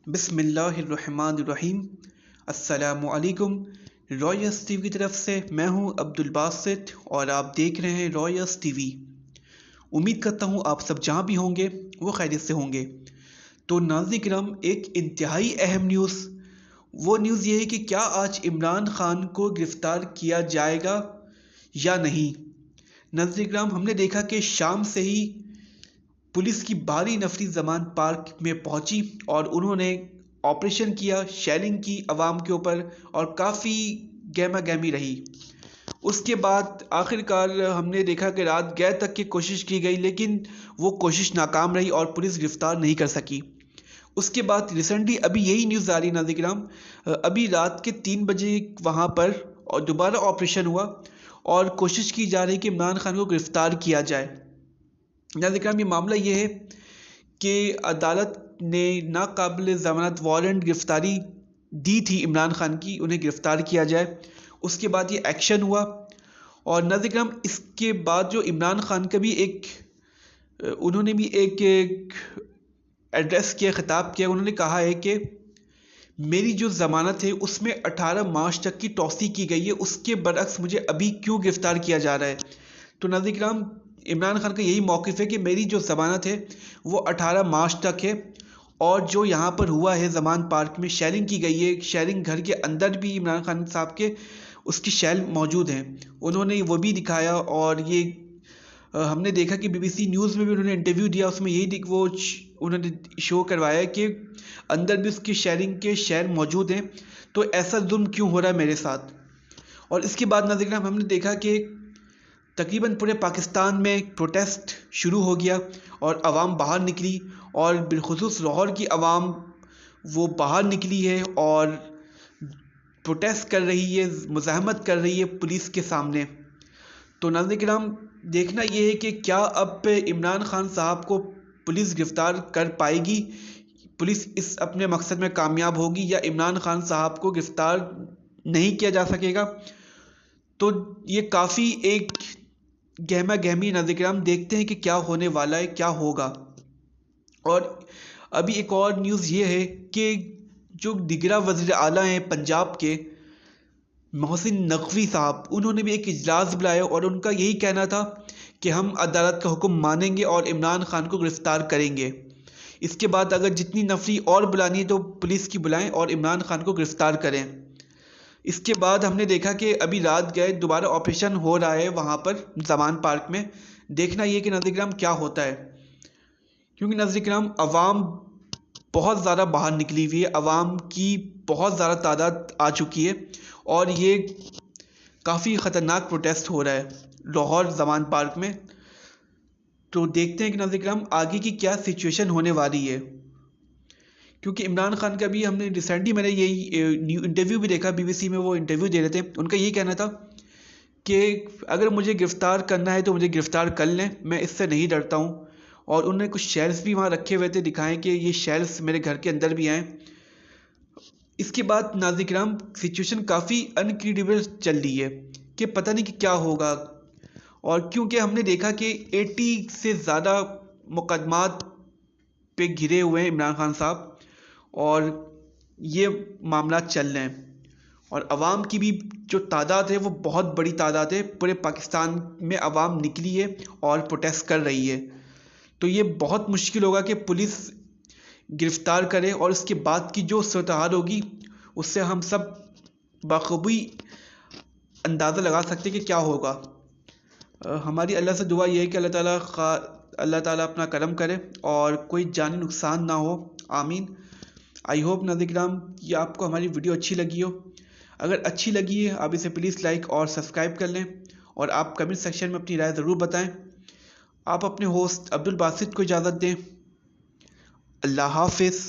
बिस्मिल्लाहिर्रहमानिर्रहीम। अस्सलामु अलैकुम। रॉयस टीवी की तरफ से मैं हूं अब्दुल बासित और आप देख रहे हैं रॉयस टीवी। उम्मीद करता हूं आप सब जहां भी होंगे वो खैरियत से होंगे। तो नाज़रीन किराम, एक इंतहाई अहम न्यूज़, वो न्यूज़ ये है कि क्या आज इमरान खान को गिरफ्तार किया जाएगा या नहीं। नाज़रीन किराम, हमने देखा कि शाम से ही पुलिस की भारी नफरी जमान पार्क में पहुंची और उन्होंने ऑपरेशन किया, शेलिंग की अवाम के ऊपर और काफ़ी गहमा गहमी रही। उसके बाद आखिरकार हमने देखा कि रात गए तक की कोशिश की गई, लेकिन वो कोशिश नाकाम रही और पुलिस गिरफ्तार नहीं कर सकी। उसके बाद रिसेंटली अभी यही न्यूज़ आ रही नाज़रीन किराम, अभी रात के 3 बजे वहाँ पर और दोबारा ऑपरेशन हुआ और कोशिश की जा रही कि इमरान खान को गिरफ्तार किया जाए। नाज़रीन किराम, ये मामला ये है कि अदालत ने नाकाबिल ज़मानत वारंट गिरफ्तारी दी थी इमरान खान की, उन्हें गिरफ्तार किया जाए। उसके बाद ये एक्शन हुआ और नाज़रीन किराम, इसके बाद जो इमरान खान का भी उन्होंने भी एक एड्रेस किया, ख़िताब किया। उन्होंने कहा है कि मेरी जो ज़मानत है उसमें 18 मार्च तक की तौसीक़ की गई है, उसके बरअक्स मुझे अभी क्यों गिरफ़्तार किया जा रहा है। तो नाज़रीन किराम, इमरान खान का यही मौक़िफ़ है कि मेरी जो ज़मानत है वो 18 मार्च तक है और जो यहाँ पर हुआ है ज़मान पार्क में शेलिंग की गई है, शेलिंग घर के अंदर भी इमरान खान साहब के उसकी शेल मौजूद हैं, उन्होंने वो भी दिखाया। और ये हमने देखा कि BBC न्यूज़ में भी उन्होंने इंटरव्यू दिया, उसमें यही वो उन्होंने शो करवाया कि अंदर भी उसकी शेलिंग के शेल मौजूद हैं। तो ऐसा जुल्म क्यों हो रहा है मेरे साथ। और इसके बाद नाज़रीन हमने देखा कि तकरीबन पूरे पाकिस्तान में प्रोटेस्ट शुरू हो गया और आवाम बाहर निकली और बिलखुसूस लाहौर की आवाम वो बाहर निकली है और प्रोटेस्ट कर रही है, मुज़ाहमत कर रही है पुलिस के सामने। तो नाज़रीन किराम, देखना ये है कि क्या अब इमरान खान साहब को पुलिस गिरफ़्तार कर पाएगी, पुलिस इस अपने मकसद में कामयाब होगी, या इमरान खान साहब को गिरफ़्तार नहीं किया जा सकेगा। तो ये काफ़ी एक गहमा गहमी नाज़रीन किराम, देखते हैं कि क्या होने वाला है, क्या होगा। और अभी एक और न्यूज़ ये है कि जो दिगरा वज़ीर आला हैं पंजाब के, मोहसिन नकवी साहब, उन्होंने भी एक इजलास बुलाया और उनका यही कहना था कि हम अदालत का हुक्म मानेंगे और इमरान खान को गिरफ़्तार करेंगे। इसके बाद अगर जितनी नफरी और बुलानी है तो पुलिस की बुलाएं और इमरान खान को गिरफ़्तार करें। इसके बाद हमने देखा कि अभी रात गए दोबारा ऑपरेशन हो रहा है वहाँ पर ज़मान पार्क में। देखना ये कि नाज़रीन किराम क्या होता है, क्योंकि नाज़रीन किराम अवाम बहुत ज़्यादा बाहर निकली हुई है, अवाम की बहुत ज़्यादा तादाद आ चुकी है और ये काफ़ी ख़तरनाक प्रोटेस्ट हो रहा है लाहौर ज़मान पार्क में। तो देखते हैं कि नाज़रीन किराम आगे की क्या सिचुएशन होने वाली है, क्योंकि इमरान खान का भी हमने रिसेंटली मैंने यही न्यू इंटरव्यू भी देखा, BBC में वो इंटरव्यू दे रहे थे। उनका यही कहना था कि अगर मुझे गिरफ़्तार करना है तो मुझे गिरफ़्तार कर लें, मैं इससे नहीं डरता हूँ। और उन्होंने कुछ शेल्स भी वहाँ रखे हुए थे, दिखाएं कि ये शेल्स मेरे घर के अंदर भी आएँ। इसके बाद नाज़रीन किराम सिचुएशन काफ़ी अनक्रेडिबल चल रही है कि पता नहीं कि क्या होगा। और क्योंकि हमने देखा कि 80 से ज़्यादा मुकदमात पे घिरे हुए हैं इमरान खान साहब और ये मामला चल रहे हैं और अवाम की भी जो तादाद है वो बहुत बड़ी तादाद है, पूरे पाकिस्तान में अवाम निकली है और प्रोटेस्ट कर रही है। तो ये बहुत मुश्किल होगा कि पुलिस गिरफ़्तार करे और उसके बाद की जो सूरत-हाल होगी उससे हम सब बाखूबी अंदाज़ा लगा सकते हैं कि क्या होगा। हमारी अल्लाह से दुआ ये है कि अल्लाह ताला अपना करम करे और कोई जानी नुकसान ना हो, आमीन। आई होप नाज़रीन किराम कि आपको हमारी वीडियो अच्छी लगी हो। अगर अच्छी लगी है आप इसे प्लीज़ लाइक और सब्सक्राइब कर लें और आप कमेंट सेक्शन में अपनी राय ज़रूर बताएं। आप अपने होस्ट अब्दुल बासित को इजाज़त दें। अल्लाह हाफ़िज़।